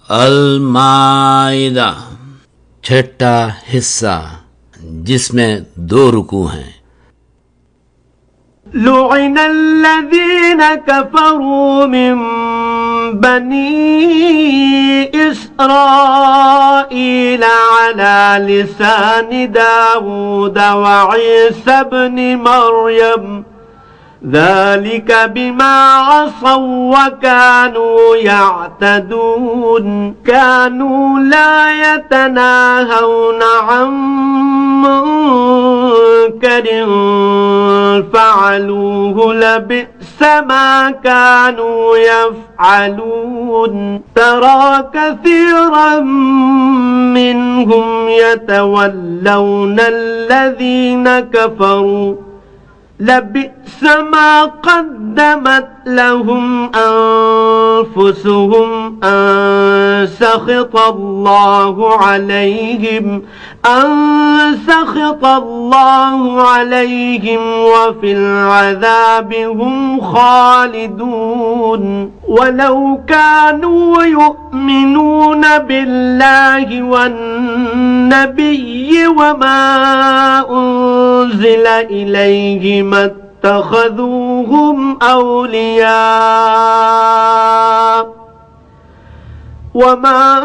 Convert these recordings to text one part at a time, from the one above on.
المائدہ چھٹا حصہ جس میں 2 رکوع ہیں۔ لعن الذين كفروا من بني إسرائيل على لسان داود وعيسى بن مريم ذلك بما عصوا وكانوا يعتدون كانوا لا يتناهون عن منكر فعلوه لبئس ما كانوا يفعلون ترى كثيرا منهم يتولون الذين كفروا لبئس ما قدمت لهم أنفسهم أن سخط الله عليهم وفي العذاب هم خالدون ولو كانوا يؤمنون بالله والنبي وما أنزل إليه ما اتخذوهم أولياء وما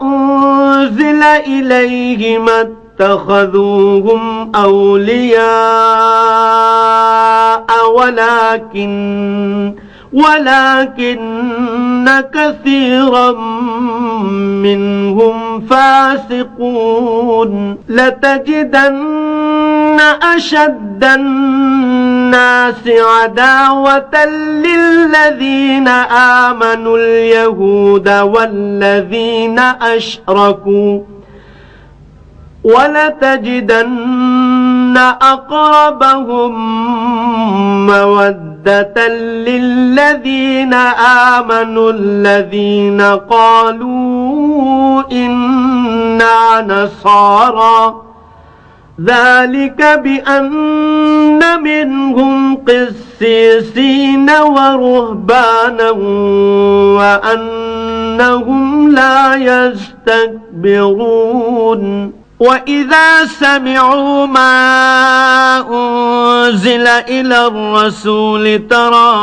أنزل إليه ما اتخذوهم أولياء ولكن كثيرا منهم فاسقون لتجدن أشد الناس عداوة للذين آمنوا اليهود والذين أشركوا ولتجدن أقربهم مودة للذين آمنوا الذين قالوا إنا نصارى ذلك بأن منهم قسيسين ورهبانا وأنهم لا يستكبرون وإذا سمعوا ما أنزل إلى الرسول ترى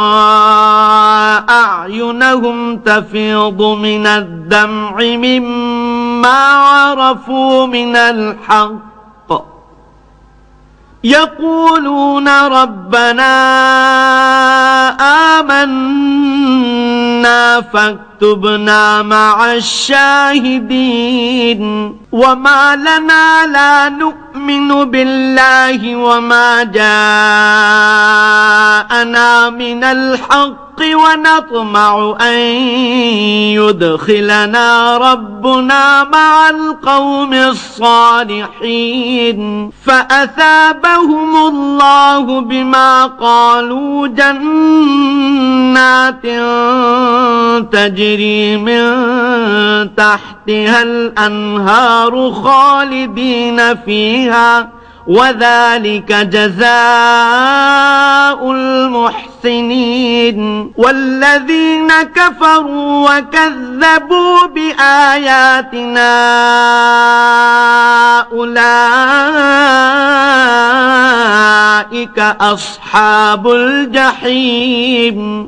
أعينهم تفيض من الدمع مما عرفوا من الحق يقولون ربنا آمنا فاكتبنا مع الشاهدين وما لنا لا نؤمن بالله وما جاءنا من الحق ونطمع أن يدخلنا ربنا مع القوم الصالحين فأثابهم الله بما قالوا جنات تجري من تحتها الأنهار خالدين فيها وذلك جزاء المحسنين والذين كفروا وكذبوا بآياتنا أولئك أصحاب الجحيم۔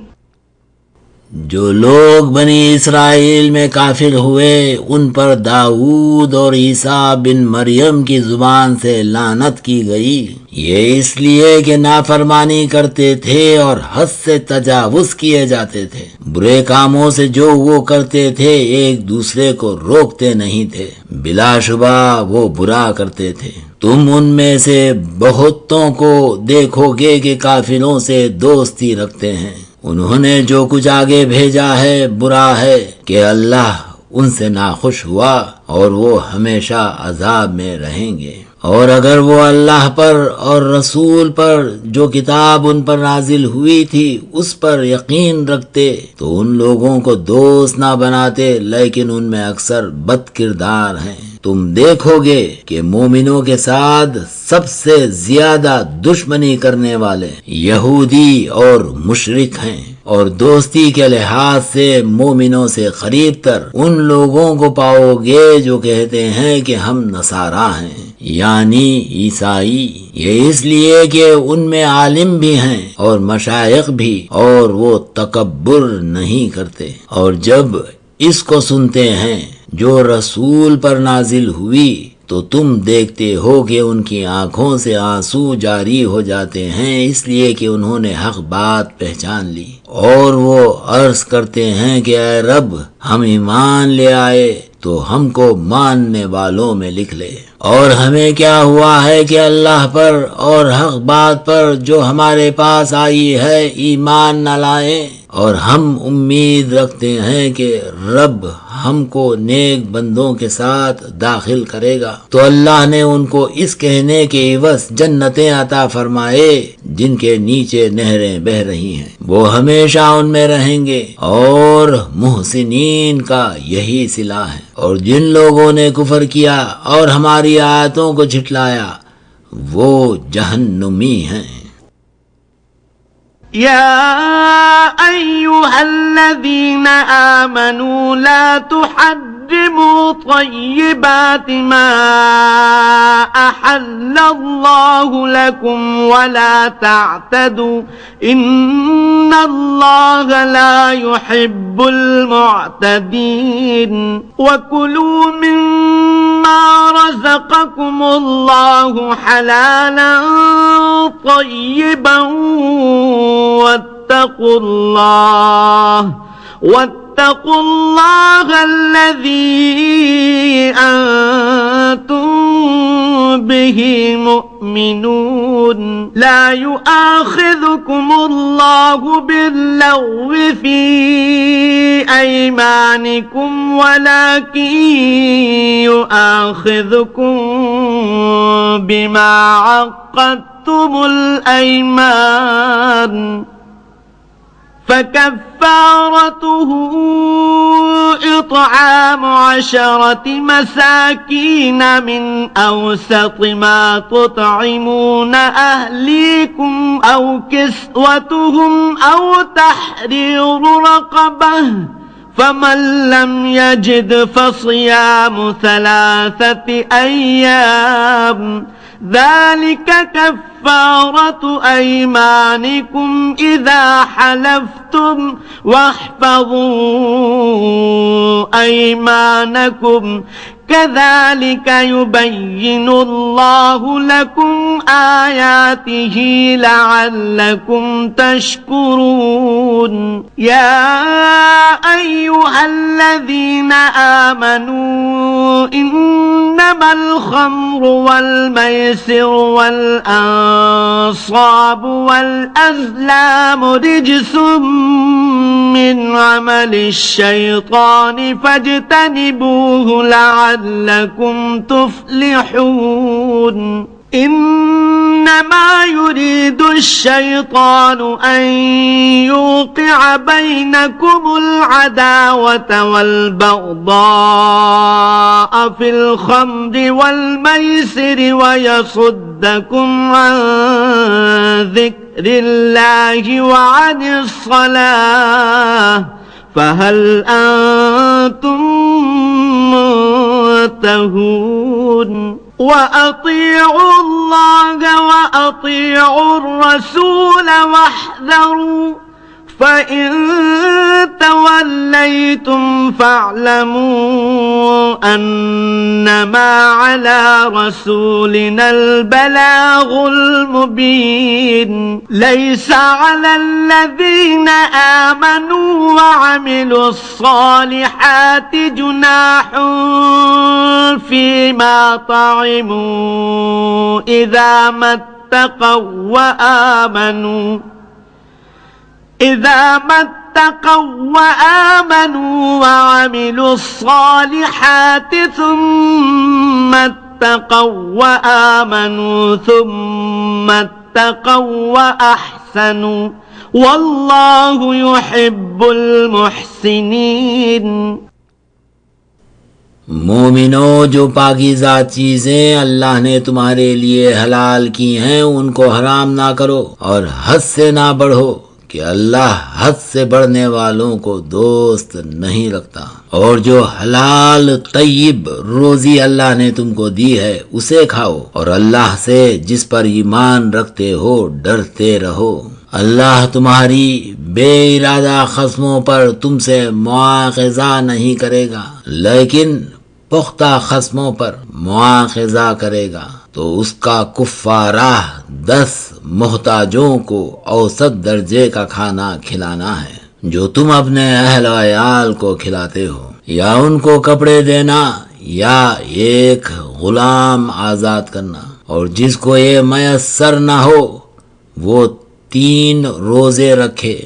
جو لوگ بنی اسرائیل میں کافر ہوئے ان پر داؤد اور عیسیٰ بن مریم کی زبان سے لعنت کی گئی، یہ اس لیے کہ نافرمانی کرتے تھے اور حد سے تجاوز کیے جاتے تھے، برے کاموں سے جو وہ کرتے تھے ایک دوسرے کو روکتے نہیں تھے، بلا شبہ وہ برا کرتے تھے۔ تم ان میں سے بہتوں کو دیکھو گے کہ کافروں سے دوستی رکھتے ہیں، انہوں نے جو کچھ آگے بھیجا ہے برا ہے کہ اللہ ان سے ناخوش ہوا اور وہ ہمیشہ عذاب میں رہیں گے۔ اور اگر وہ اللہ پر اور رسول پر جو کتاب ان پر نازل ہوئی تھی اس پر یقین رکھتے تو ان لوگوں کو دوست نہ بناتے، لیکن ان میں اکثر بد کردار ہیں۔ تم دیکھو گے کہ مومنوں کے ساتھ سب سے زیادہ دشمنی کرنے والے یہودی اور مشرک ہیں، اور دوستی کے لحاظ سے مومنوں سے قریب تر ان لوگوں کو پاؤ گے جو کہتے ہیں کہ ہم نصارا ہیں، یعنی عیسائی۔ یہ اس لیے کہ ان میں عالم بھی ہیں اور مشائخ بھی، اور وہ تکبر نہیں کرتے۔ اور جب اس کو سنتے ہیں جو رسول پر نازل ہوئی تو تم دیکھتے ہو کہ ان کی آنکھوں سے آنسو جاری ہو جاتے ہیں، اس لیے کہ انہوں نے حق بات پہچان لی، اور وہ عرض کرتے ہیں کہ اے رب، ہم ایمان لے آئے تو ہم کو ماننے والوں میں لکھ لے۔ اور ہمیں کیا ہوا ہے کہ اللہ پر اور حق بات پر جو ہمارے پاس آئی ہے ایمان نہ لائیں، اور ہم امید رکھتے ہیں کہ رب ہم کو نیک بندوں کے ساتھ داخل کرے گا۔ تو اللہ نے ان کو اس کہنے کے عوض جنتیں عطا فرمائے جن کے نیچے نہریں بہہ رہی ہیں، وہ ہمیشہ ان میں رہیں گے، اور محسنین کا یہی صلہ ہے۔ اور جن لوگوں نے کفر کیا اور ہماری آیتوں کو جھٹلایا وہ جہنمی ہیں۔ يا أيها الذين آمنوا لا تحرموا طيبات ما أحل الله لكم ولا تعتدوا إن الله لا يحب المعتدين وكلوا مما رزقكم الله حلالا طيبا واتقوا الله الذي أنتم به مؤمنون لا يؤاخذكم الله باللغو في أيمانكم ولكن يؤاخذكم بما عقدتم الأيمان فكفارته إطعام 10 مساكين من أوسط ما تطعمون أهليكم أو كسوتهم أو تحرير رقبة فمن لم يجد فصيام 3 أيام ذلك كفارة أيمانكم إذا حلفتم واحفظوا أيمانكم كذلك يبين الله لكم آياته لعلكم تشكرون يا أيها الذين آمنوا إنما الخمر والميسر والأنصاب والأزلام رجس من عمل الشيطان فاجتنبوه لعلكم تفلحون إنما يريد الشيطان أن يوقع بينكم العداوة والبغضاء في الخمر والميسر ويصدكم عن ذكر الله وعن الصلاة فهل أنتم منتهون وأطيعوا الله وأطيعوا الرسول واحذروا فإن توليتم فاعلموا أنما على رسولنا البلاغ المبين ليس على الذين آمنوا وعملوا الصالحات جناح فيما طعموا إذا ما اتقوا وآمنوا وعملوا الصالحات ثم اتقوا وآمنوا ثم اتقوا وأحسنوا والله يحب المحسنين۔ مومنو، جو پاکیزہ چیزیں اللہ نے تمہارے لیے حلال کی ہیں ان کو حرام نہ کرو اور حد سے نہ بڑھو، کہ اللہ حد سے بڑھنے والوں کو دوست نہیں رکھتا، اور جو حلال طیب روزی اللہ نے تم کو دی ہے اسے کھاؤ، اور اللہ سے جس پر ایمان رکھتے ہو ڈرتے رہو۔ اللہ تمہاری بے ارادہ خصموں پر تم سے مواخذہ نہیں کرے گا، لیکن پختہ خصموں پر مواخذہ کرے گا، تو اس کا کفارہ 10 محتاجوں کو اوسط درجے کا کھانا کھلانا ہے جو تم اپنے اہل و عیال کو کھلاتے ہو، یا ان کو کپڑے دینا یا ایک غلام آزاد کرنا، اور جس کو یہ میسر نہ ہو وہ 3 روزے رکھے۔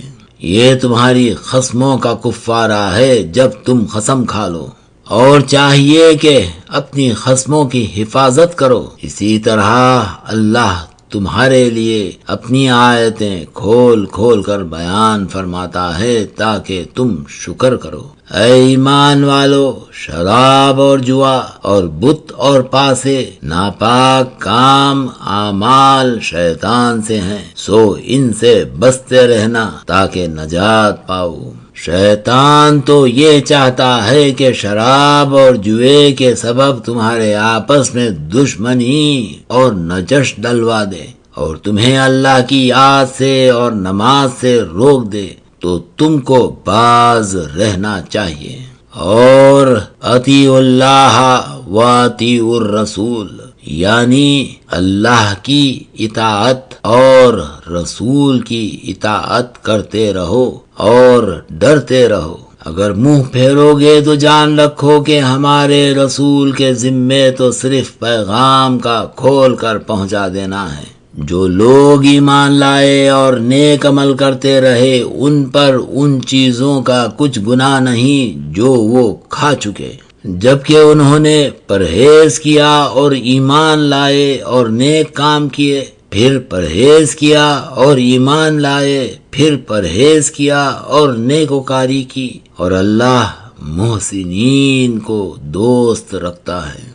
یہ تمہاری خصموں کا کفارہ ہے جب تم قسم کھا لو، اور چاہیے کہ اپنی خصموں کی حفاظت کرو۔ اسی طرح اللہ تمہارے لیے اپنی آیتیں کھول کھول کر بیان فرماتا ہے تاکہ تم شکر کرو۔ اے ایمان والو، شراب اور جوا اور بت اور پاسے ناپاک کام اعمال شیطان سے ہیں، سو ان سے بچتے رہنا تاکہ نجات پاؤ۔ شیطان تو یہ چاہتا ہے کہ شراب اور جوئے کے سبب تمہارے آپس میں دشمنی اور نجش ڈلوا دے، اور تمہیں اللہ کی یاد سے اور نماز سے روک دے، تو تم کو باز رہنا چاہیے۔ اور اطیعوا اللہ و اطیعوا الرسول، یعنی اللہ کی اطاعت اور رسول کی اطاعت کرتے رہو اور ڈرتے رہو۔ اگر منہ پھیرو گے تو جان رکھو کہ ہمارے رسول کے ذمے تو صرف پیغام کا کھول کر پہنچا دینا ہے۔ جو لوگ ایمان لائے اور نیک عمل کرتے رہے ان پر ان چیزوں کا کچھ گناہ نہیں جو وہ کھا چکے، جبکہ انہوں نے پرہیز کیا اور ایمان لائے اور نیک کام کیے، پھر پرہیز کیا اور ایمان لائے، پھر پرہیز کیا اور نیکوکاری کی، اور اللہ محسنین کو دوست رکھتا ہے۔